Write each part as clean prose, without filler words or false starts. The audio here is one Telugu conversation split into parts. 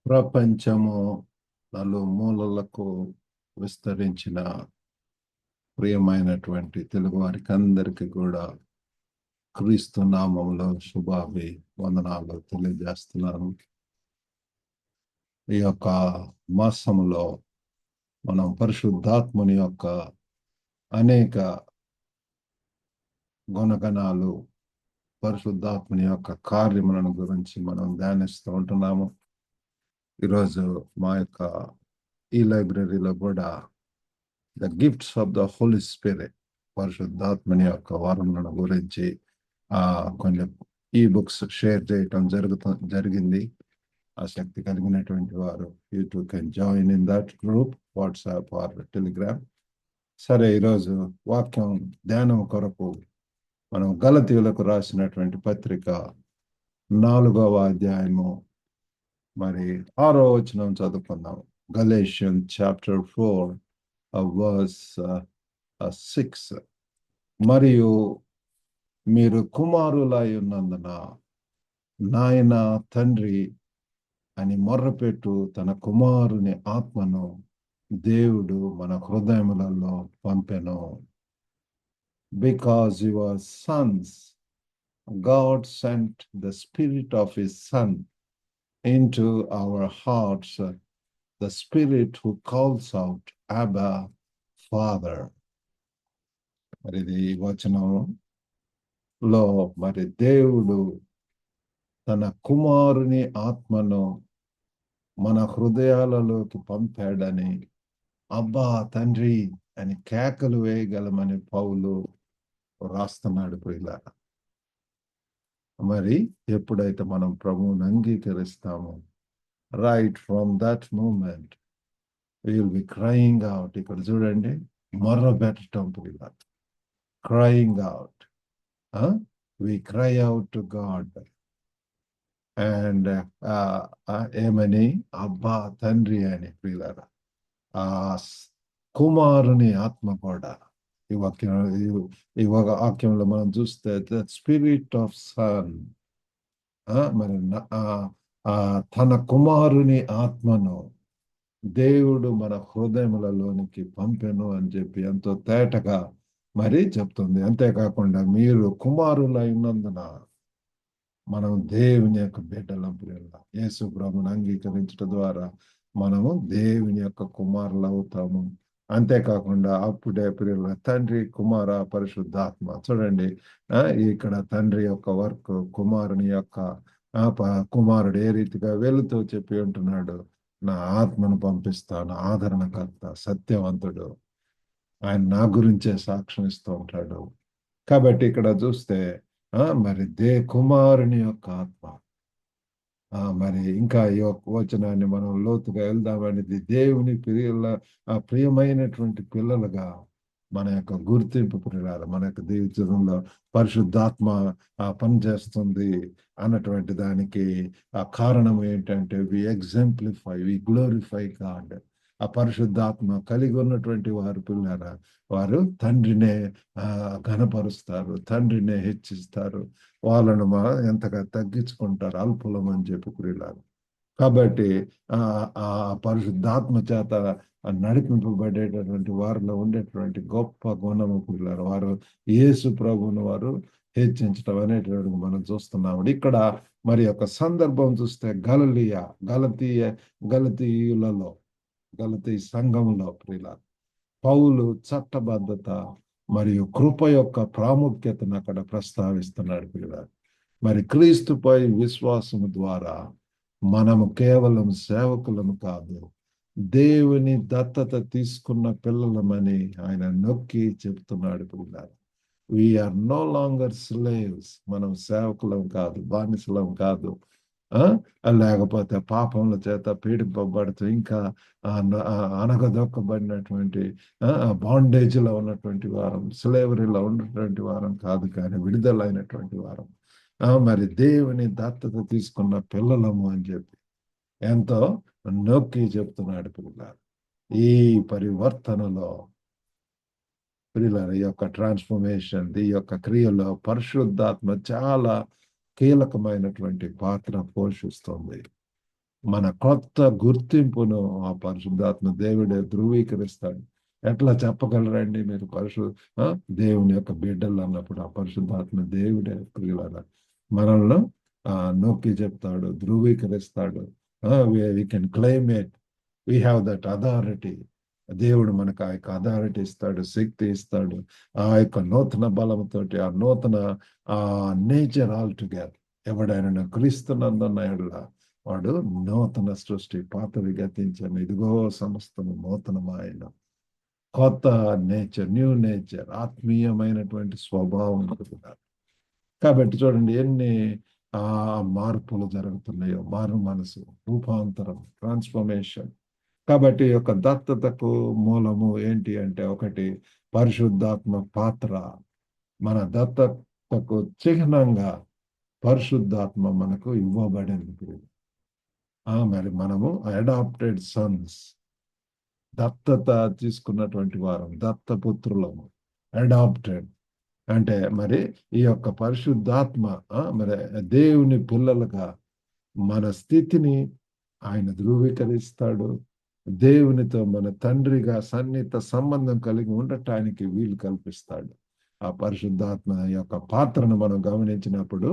ప్రపంచము నలుమూలలకు విస్తరించిన ప్రియమైనటువంటి తెలుగు వారికి అందరికీ కూడా క్రీస్తు నామంలో వందనాలు తెలియజేస్తున్నాను. ఈ యొక్క మాసంలో మనం పరిశుద్ధాత్మని యొక్క అనేక గుణగణాలు, పరిశుద్ధాత్మని యొక్క కార్యములను గురించి మనం ధ్యానిస్తూ ఉంటున్నాము. ఈరోజు మా యొక్క ఈ లైబ్రరీలో కూడా the gifts of the Holy Spirit, పరిశుద్ధాత్మని యొక్క వరములను గురించి కొన్ని ఈ బుక్స్ షేర్ చేయటం జరిగింది. ఆసక్తి కలిగినటువంటి వారు you to can join in that group, WhatsApp or Telegram. సరే, ఈరోజు వాక్యం ధ్యానం కొరకు మనం గలతీయులకు రాసినటువంటి పత్రిక 4వ అధ్యాయము మరి 6వ వచనం చదువుకుందాం. Galatians chapter 4 verse 6. మరియు మీరు కుమారులై ఉన్నందున నాయన తండ్రి అని మొర్రపెట్టు తన కుమారుని ఆత్మను దేవుడు మన హృదయములలో పంపెను. Because you are sons, God sent the spirit of his son into our hearts, the spirit who calls out, Abba, Father. మరి ఇది వచనంలో మరి దేవుడు తన కుమారుని ఆత్మను మన హృదయాలలోకి పంపాడని, అబ్బా తండ్రి అని కేకలు వేయగలమని పౌలు రాస్తున్నాడు. ప్రియులారా, మరి ఎప్పుడైతే మనం ప్రభువుని అంగీకరిస్తామో, right from that moment will be crying out. ఇక్కడ చూడండి, మొర్రబెట్టడం ప్రియులారా, crying out. We cry out to God and ఏమని, అబ్బా తండ్రి అని. ప్రియులారా, ఆ కుమారుని ఆత్మ కూడా ఈ వాక్యంలో మనం చూస్తే ద స్పిరిట్ ఆఫ్ సన్, మరి తన కుమారుని ఆత్మను దేవుడు మన హృదయములలోనికి పంపెను అని చెప్పి ఎంతో తేటగా మరి చెప్తుంది. అంతేకాకుండా మీరు కుమారులై ఉన్నందున మనం దేవుని యొక్క బిడ్డలం. ప్రియుల యేసు ప్రభువును అంగీకరించడం ద్వారా మనము దేవుని యొక్క కుమారులు అవుతాము. అంతేకాకుండా అప్పుడే ప్రియుల తండ్రి, కుమార, పరిశుద్ధాత్మ. చూడండి, ఇక్కడ తండ్రి యొక్క వర్క్, కుమారుని యొక్క కుమారుడు ఏ రీతిగా వెళుతూ చెప్పి ఉంటున్నాడు, నా ఆత్మను పంపిస్తాను, ఆదరణకర్త, సత్యవంతుడు, ఆయన నా గురించే సాక్ష్యం ఇస్తూ ఉంటాడు. కాబట్టి ఇక్కడ చూస్తే మరి కుమారుని యొక్క ఆత్మ, మరి ఇంకా ఈ వచనాన్ని మనం లోతుగా వెళ్దామనేది దేవుని ప్రియమైనటువంటి పిల్లలుగా మన యొక్క గుర్తింపు ప్రియులారా, మన యొక్క జీవితంలో పరిశుద్ధాత్మ పనిచేస్తుంది అన్నటువంటి దానికి కారణం ఏంటంటే వి ఎగ్జాంప్లిఫై, వి గ్లోరిఫై గాడ్. ఆ పరిశుద్ధాత్మ కలిగి ఉన్నటువంటి వారు పిల్లారా, వారు తండ్రినే ఘనపరుస్తారు, తండ్రినే హెచ్చిస్తారు, వాళ్ళను ఎంతగా తగ్గించుకుంటారు, అల్పులం అని చెప్పి ప్రియులారు. కాబట్టి ఆ పరిశుద్ధాత్మ చేత నడిపింపబడేటటువంటి వారిలో ఉండేటువంటి గొప్ప గుణము ప్రియులారు, వారు యేసు ప్రభువును వారు హెచ్చించడం అనేటువంటి మనం చూస్తున్నాము. ఇక్కడ మరి ఒక సందర్భం చూస్తే గలతీ సంఘంలో ప్రియులారు పౌలు చట్టబద్ధత మరియు కృప యొక్క ప్రాముఖ్యతను అక్కడ ప్రస్తావిస్తున్నాడు. ప్రియులారు, మరి క్రీస్తుపై విశ్వాసము ద్వారా మనము కేవలం సేవకులము కాదు, దేవుని దత్తత తీసుకున్న పిల్లలమని ఆయన నొక్కి చెప్తున్నాడు. ప్రియులారు, వీఆర్ నో లాంగర్ స్లేవ్స్. మనం సేవకులం కాదు, బానిసలం కాదు, లేకపోతే పాపముల చేత పీడింపబడుతూ ఇంకా అనగదొక్కబడినటువంటి బాండేజ్లో ఉన్నటువంటి వారం, స్లేవరీలో ఉన్నటువంటి వారం కాదు, కానీ విడుదలైనటువంటి వారం, మరి దేవుని దత్తత తీసుకున్న పిల్లలము అని చెప్పి ఎంతో నొక్కి చెప్తున్నాడు. పిల్లలు, ఈ పరివర్తనలో ప్రియులారా, ఈ యొక్క ట్రాన్స్ఫర్మేషన్, ఈ యొక్క క్రియలో పరిశుద్ధాత్మ చాలా కీలకమైనటువంటి పాత్ర పోషిస్తుంది. మన కొత్త గుర్తింపును ఆ పరిశుద్ధాత్మ దేవుడే ధృవీకరిస్తాడు. ఎట్లా చెప్పగలరండి మీరు దేవుని యొక్క బిడ్డలు అన్నప్పుడు ఆ పరిశుద్ధాత్మ దేవుడే ప్రియులారా మనల్ని నొక్కి చెప్తాడు, ధృవీకరిస్తాడు. We can claim it, we have that authority. దేవుడు మనకు ఆ యొక్క అథారిటీ ఇస్తాడు, శక్తి ఇస్తాడు. ఆ యొక్క నూతన బలంతోటి ఆ నూతన ఆ నేచర్ ఆల్ టుగెదర్. ఎవడైనా క్రీస్తునందున్న ఎడల వాడు నూతన సృష్టి, పాతవి గతించను, ఇదిగో సమస్తము నూతనమాయన. కొత్త నేచర్, న్యూ నేచర్, ఆత్మీయమైనటువంటి స్వభావం కలుగుతారు. కాబట్టి చూడండి ఎన్ని మార్పులు జరుగుతున్నాయో, మారు మనసు, రూపాంతరం, ట్రాన్స్ఫర్మేషన్. కాబట్టి ఈ యొక్క దత్తతకు మూలము ఏంటి అంటే, ఒకటి పరిశుద్ధాత్మ పాత్ర. మన దత్తతకు చిహ్నంగా పరిశుద్ధాత్మ మనకు ఇవ్వబడింది. మరి మనము అడాప్టెడ్ సన్స్, దత్తత తీసుకున్నటువంటి వారం, దత్తపుత్రులము, అడాప్టెడ్. అంటే మరి ఈ యొక్క పరిశుద్ధాత్మ మరి దేవుని పిల్లలుగా మన స్థితిని ఆయన ధృవీకరిస్తాడు. దేవునితో మన తండ్రిగా సన్నిహిత సంబంధం కలిగి ఉండటానికి వీలు కల్పిస్తాడు. ఆ పరిశుద్ధాత్మ యొక్క పాత్రను మనం గమనించినప్పుడు,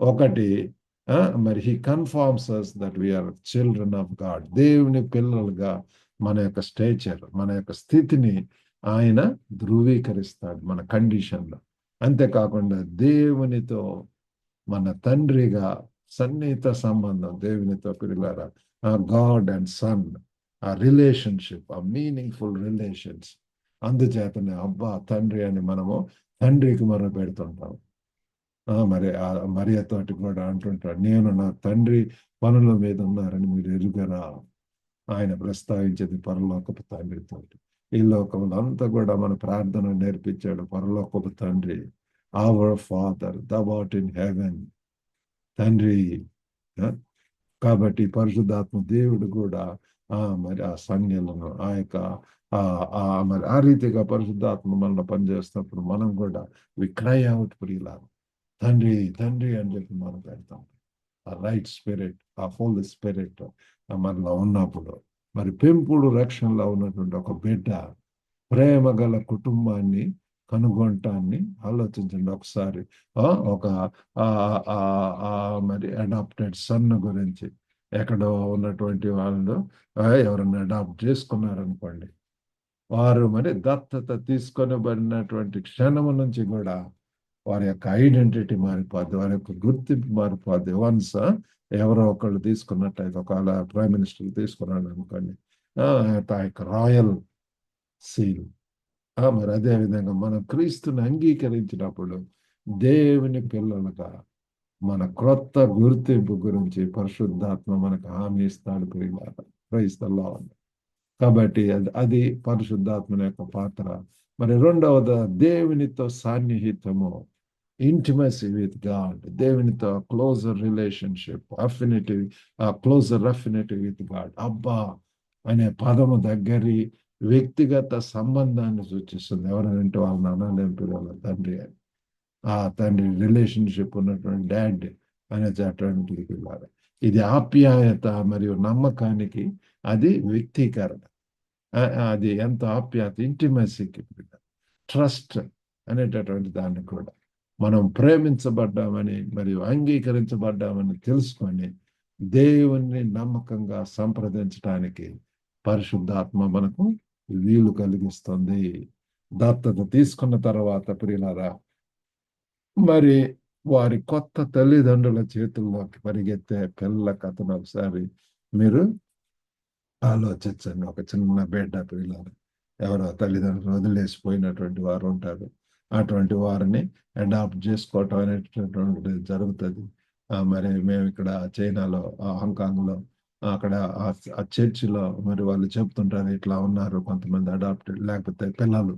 ఒకటి మరి he confirms us that we are children of God. దేవుని పిల్లలుగా మన యొక్క స్టేచర్, మన యొక్క స్థితిని ఆయన ధృవీకరిస్తాడు మన కండిషన్లో. అంతేకాకుండా దేవునితో మన తండ్రిగా సన్నిహిత సంబంధం, దేవునితో పిల్లలారా గాడ్ అండ్ సన్, ఆ రిలేషన్షిప్, ఆ మీనింగ్ఫుల్ రిలేషన్స్. అందుచేతనే అబ్బా తండ్రి అని మనము తండ్రికి మొర పెడుతుంటాం. మరి ఆ మరియతోటి కూడా అంటుంటాడు, నేను నా తండ్రి పనుల మీద ఉన్నారని మీరు ఎరుగరా. ఆయన ప్రస్తావించేది పరలోకపు తండ్రితో. ఈ లోకంలో అంతా కూడా మన ప్రార్థన నేర్పించాడు పరలోకపు తండ్రి. Our father the what in heaven, తండ్రి. కాబట్టి పరిశుద్ధాత్మ దేవుడు కూడా మరి ఆ సంజ్ఞలను ఆ యొక్క మరి ఆ రీతిగా పరిశుద్ధాత్మ మనలో పనిచేస్తున్నప్పుడు మనం కూడా వి క్రై అవుట్ ప్రియులారా, తండ్రి తండ్రి అని చెప్పి మనం పెడతాం. ఆ రైట్ స్పిరిట్, ఆ హోలీ స్పిరిట్ మనలో ఉన్నప్పుడు, మరి పెంపుడు రక్షణలో ఉన్నటువంటి ఒక బిడ్డ ప్రేమ గల కుటుంబాన్ని కనుగొంటాన్ని ఆలోచించండి ఒకసారి. ఒక మరి అడాప్టెడ్ సన్ గురించి, ఎక్కడో ఉన్నటువంటి వాళ్ళు ఎవరన్నా అడాప్ట్ చేసుకున్నారనుకోండి, వారు మరి దత్తత తీసుకొనబడినటువంటి క్షణము నుంచి కూడా వారి యొక్క ఐడెంటిటీ మారిపోద్ది, వారి యొక్క గుర్తింపు మారిపోద్ది. వన్స్ ఎవరో ఒకళ్ళు తీసుకున్నట్టయితే, ఒకవేళ ప్రైమ్ మినిస్టర్ తీసుకున్నాడు అనుకోండి, ఆ యొక్క రాయల్ సీల్. మరి అదే విధంగా మనం క్రీస్తుని అంగీకరించినప్పుడు దేవుని పిల్లలుగా మన క్రొత్త గుర్తింపు గురించి పరిశుద్ధాత్మ మనకు హామీ ఇస్తాడు. Praise the Lord. కాబట్టి అది పరిశుద్ధాత్మ యొక్క పాత్ర. మరి రెండవది దేవునితో సాన్నిహితము, ఇంటిమసీ విత్ గాడ్. దేవునితో closer relationship, affinity, closer affinity with God. అబ్బా అనే పదము దగ్గరి వ్యక్తిగత సంబంధాన్ని సూచిస్తుంది. ఎవరంటే వాళ్ళ నాన్నలేని పిల్లల తండ్రి అని, ఆ తండ్రి రిలేషన్షిప్ ఉన్నటువంటి డాడ్ అనేటటువంటి పిల్లలు. ఇది ఆప్యాయత మరియు నమ్మకానికి అది వ్యక్తీకరణ. అది ఎంత ఆప్యాయత, ఇంటిమసీకి, ట్రస్ట్ అనేటటువంటి దాన్ని కూడా మనం ప్రేమించబడ్డామని మరియు అంగీకరించబడ్డామని తెలుసుకొని దేవుణ్ణి నమ్మకంగా సంప్రదించడానికి పరిశుద్ధాత్మ మనకు వీలు కలిగిస్తుంది. దత్తత తీసుకున్న తర్వాత ప్రియులారా, మరి వారి కొత్త తల్లిదండ్రుల చేతుల్లోకి పరిగెత్తే పిల్లల కథను ఒకసారి మీరు ఆలోచించండి. ఒక చిన్న బిడ్డ పిల్లలు ఎవరో తల్లిదండ్రులు వదిలేసిపోయినటువంటి వారు ఉంటారు. అటువంటి వారిని అడాప్ట్ చేసుకోవటం అనేటటువంటిది జరుగుతుంది. మరి మేము ఇక్కడ చైనాలో, హాంకాంగ్లో, అక్కడ ఆ చర్చిలో మరి వాళ్ళు చెప్తుంటారు, ఇట్లా ఉన్నారు కొంతమంది అడాప్టెడ్, లేకపోతే పిల్లలు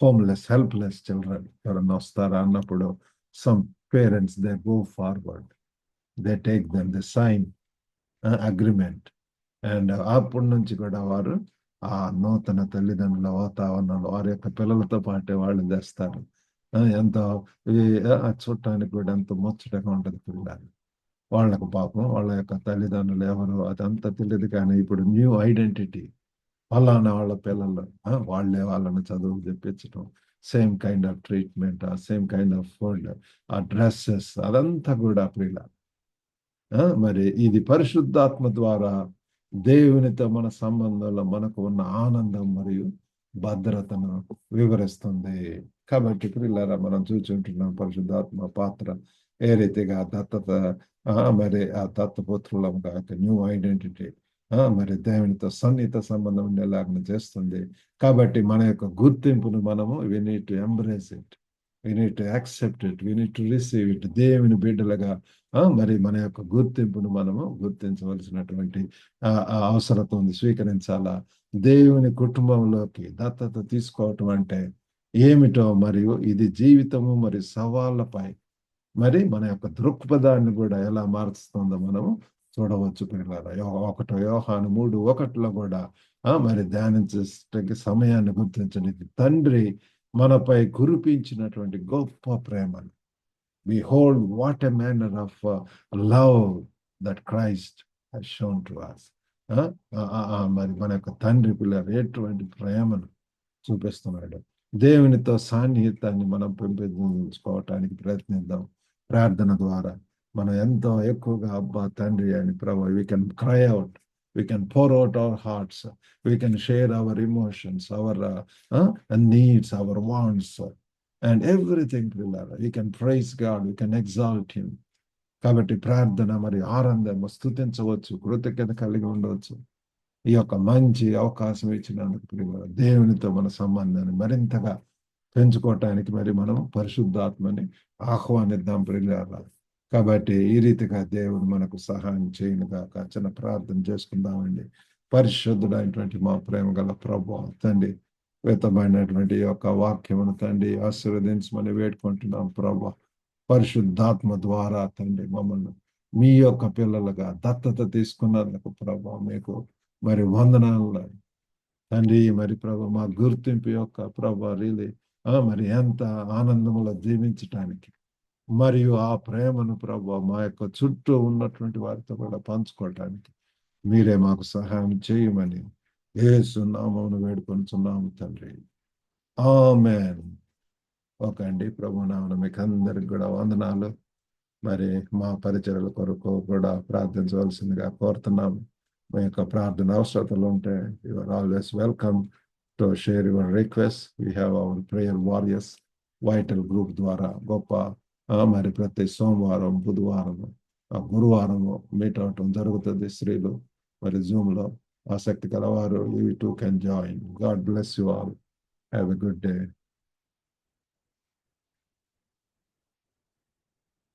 హోమ్లెస్, హెల్ప్లెస్ చిల్డ్రన్ ఎవరన్నా వస్తారా అన్నప్పుడు some parents they go forward, they take them, they sign agreement. And అప్పటి నుంచి కూడా వారు ఆ నూతన తల్లిదండ్రుల వాతావరణంలో వారి యొక్క పిల్లలతో పాటే వాళ్ళు తెస్తారు. ఎంతో చూడటానికి కూడా ఎంతో ముచ్చటగా ఉంటుంది పిల్లలు. వాళ్ళకు పాపం వాళ్ళ యొక్క తల్లిదండ్రులు ఎవరు అదంతా తెలియదు, కానీ ఇప్పుడు న్యూ ఐడెంటిటీ ఫలానా వాళ్ళ పిల్లలు, వాళ్ళే వాళ్ళని చదువు చెప్పించడం, సేమ్ కైండ్ ఆఫ్ ట్రీట్మెంట్, ఆ సేమ్ కైండ్ ఆఫ్ ఫుడ్, ఆ డ్రెస్సెస్, అదంతా కూడా ప్రియుల మరి ఇది పరిశుద్ధాత్మ ద్వారా దేవునితో మన సంబంధంలో మనకు ఉన్న ఆనందం మరియు భద్రతను వివరిస్తుంది. కాబట్టి ప్రియులారా, మనం చూచుంటున్నాం పరిశుద్ధాత్మ పాత్ర ఏ రీతిగా దత్తత, మరి ఆ దత్తపుత్రులంగా న్యూ ఐడెంటిటీ, మరి దేవునితో సన్నిహిత సంబంధం ఉండేలాగా చేస్తుంది. కాబట్టి మన యొక్క గుర్తింపును మనము we need to embrace it, we need to accept it, we need to receive it. దేవుని బిడ్డలుగా మరి మన యొక్క గుర్తింపును మనము గుర్తించవలసినటువంటి అవసరత ఉంది, స్వీకరించాలా. దేవుని కుటుంబంలోకి దత్తత తీసుకోవటం అంటే ఏమిటో, మరియు ఇది జీవితము మరి సవాళ్ళపై మరి మన యొక్క దృక్పథాన్ని కూడా ఎలా మారుస్తుందో మనము చూడవచ్చు పిల్లలారా. యోహాను 3:1 కూడా మరి ధ్యానించే సమయాన్ని గుర్తించడానికి తండ్రి మనపై కురిపించినటువంటి గొప్ప ప్రేమను, behold what a manner of love that Christ has shown to us. మరి మన యొక్క తండ్రి పిల్లలు ఎటువంటి ప్రేమను చూపిస్తున్నాడు. దేవునితో సాన్నిహితాన్ని మనం పెంపొందించుకోవటానికి ప్రయత్నిద్దాం. ప్రార్థన ద్వారా మనం ఎంతో ఎక్కువగా అబ్బా తండ్రి అని ప్రభు, we can cry out, we can pour out our hearts, we can share our emotions, our needs, our wants and everything. We can praise God, we can exalt him. కాబట్టి ప్రార్థన మరి ఆనందం స్తుతించవచ్చు, కృతజ్ఞత కలిగి ఉండవచ్చు. ఈ యొక్క మంచి అవకాశం ఇచ్చినందుకు ప్రియులారా, దేవునితో మన సంబంధాన్ని మరింతగా పెంచుకోవటానికి మరి మనం పరిశుద్ధాత్మని ఆహ్వానిద్దాం ప్రియులారా. కాబట్టి ఈ రీతిగా దేవుడు మనకు సహాయం చేయనుగాక. చిన్న ప్రార్థన చేసుకుందామండి. పరిశుద్ధుడైనటువంటి మా ప్రేమ గల ప్రభువా తండ్రి, వ్యతమైనటువంటి ఈ యొక్క వాక్యమును తండ్రి ఆశీర్వదించమని వేడుకుంటున్నాం ప్రభా. పరిశుద్ధాత్మ ద్వారా తండ్రి మమ్మల్ని మీ యొక్క పిల్లలుగా దత్తత తీసుకున్నందుకు ప్రభా మీకు మరి వందనాలు తండ్రి. మరి ప్రభా మా గుర్తింపు యొక్క ప్రభా రియలీ మరి ఎంత ఆనందములో జీవించటానికి మరియు ఆ ప్రేమను ప్రభా మా యొక్క చుట్టూ ఉన్నటువంటి వారితో కూడా పంచుకోవటానికి మీరే మాకు సహాయం చేయమని యేసు నామమున వేడుకొనుచున్నాము తండ్రి. ఆమేన్. ఓకే అండి, ప్రభు నామమున మీకు అందరికి కూడా వందనాలు. మరి మా పరిచర్యల కొరకు కూడా ప్రార్థించవలసిందిగా కోరుతున్నాము. మీ యొక్క ప్రార్థన అవసరతలు ఉంటే you are always welcome to share your request. We have our prayer warriors vital group ద్వారా గొప్ప మరి ప్రతి సోమవారం, బుధవారం, గురువారము మీట్ అవటం జరుగుతుంది. స్త్రీలు మరి జూమ్లో ఆసక్తి కలవారు you two can join. God bless you all. Have a good day.